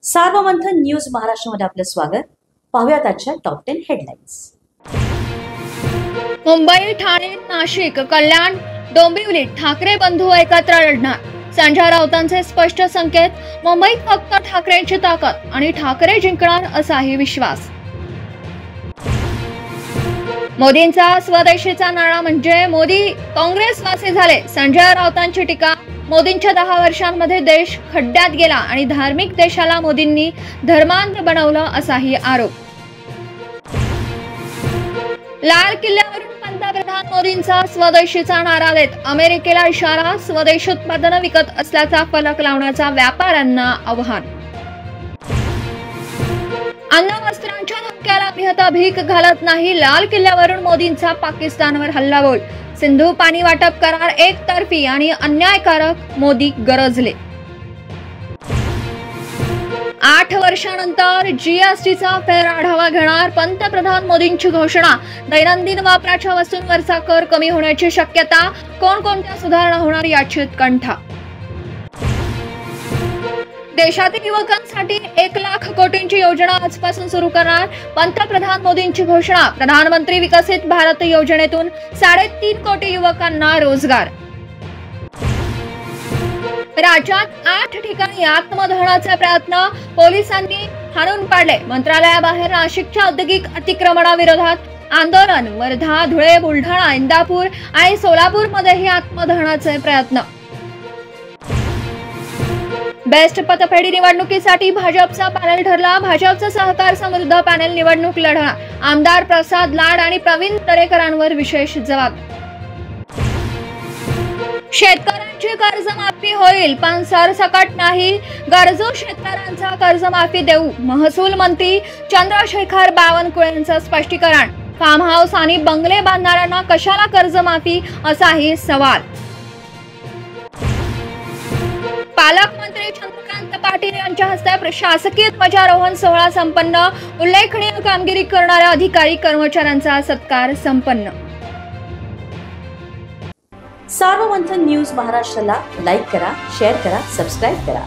Sarvamanthan news महाराष्ट्रामध्ये आपलं स्वागत। पाहूयात आजच्या टॉप 10 हेडलाईन्स। मुंबई, ठाणे, नाशिक, कल्याण, डोंबिवलीत ठाकरे बंधू एकत्र लढणार। संजय राऊतांचे स्पष्ट संकेत। मुंबईत फक्त ठाकरेंची ताकद आणि ठाकरे जिंकणार असाही विश्वास। मोदींचा स्वदेशीचा नारा म्हणजे मोदी काँग्रेसवासी झाले। संजय राऊतांची टीका। मोदींच्या 10 वर्षांमध्ये देश खड्ड्यात गेला आणि धार्मिक देशाला मोदींनी धर्मांध बनवलं असाही आरोप। लाल किल्ल्यावरून पंतप्रधान मोदींचा स्वदेशीचा नारा देत अमेरिकेला इशारा। स्वदेश उत्पादन विकत असल्याचा फलक लावण्याचा व्यापाऱ्यांना आव्हान। अन्न वस्त्रांच्या धमक्याला मिहता भीक घालत नाही। लाल किल्ल्यावरून मोदींचा पाकिस्तानवर हल्लाबोल। सिंधू पाणी वाटप करार एकतर्फी आणि अन्यायकारक, मोदी गरजले। 8 वर्षांनंतर जीएसटीचा फेर आढावा घेणार। पंतप्रधान मोदींची घोषणा। दैनंदिन वापराच्या वस्तूंवरचा कर कमी होण्याची शक्यता। कोणकोणत्या सुधारणा होणार याची उत्कंठा। देशातील युवकांसाठी 1 लाख कोटींची योजना आजपासून सुरू करणार। पंतप्रधान मोदींची घोषणा। प्रधानमंत्री विकसित भारत योजनेतून 3.5 कोटी युवकांना रोजगार। राज्यात 8 ठिकाणी आत्मदहनाचे प्रयत्न, पोलिसांनी हाणून पाडले। मंत्रालयाबाहेर नाशिकच्या औद्योगिक अतिक्रमणाविरोधात आंदोलन। वर्धा, धुळे, बुलढाणा, इंदापूर आणि सोलापूरमध्येही आत्मदहनाचे प्रयत्न। बेस्ट पतपेढी निवडणुकीसाठी भाजपचा पॅनल ठरला। भाजपचा सहकार समृद्ध पॅनल निवडणूक लढणार। आमदार प्रसाद लाड आणि प्रवीण दरेकरांवर विशेष जबाब। शेतकऱ्यांची कर्जमाफी होईल पण सरसकट नाही। गरजू शेतकऱ्यांचा कर्जमाफी देऊ। महसूल मंत्री चंद्रशेखर बावनकुळेंचं स्पष्टीकरण। फार्म हाऊस आणि बंगले बांधणाऱ्यांना कशाला कर्जमाफी असाही सवाल। पालकमंत्री चंद्रकांत पाटील यांच्या हस्ते शासकीय ध्वजारोहण सोहळा संपन्न। उल्लेखनीय कामगिरी करणाऱ्या अधिकारी कर्मचाऱ्यांचा सत्कार संपन्न। सार्वमंथन न्यूज महाराष्ट्राला लाईक करा, शेअर करा, सबस्क्राईब करा।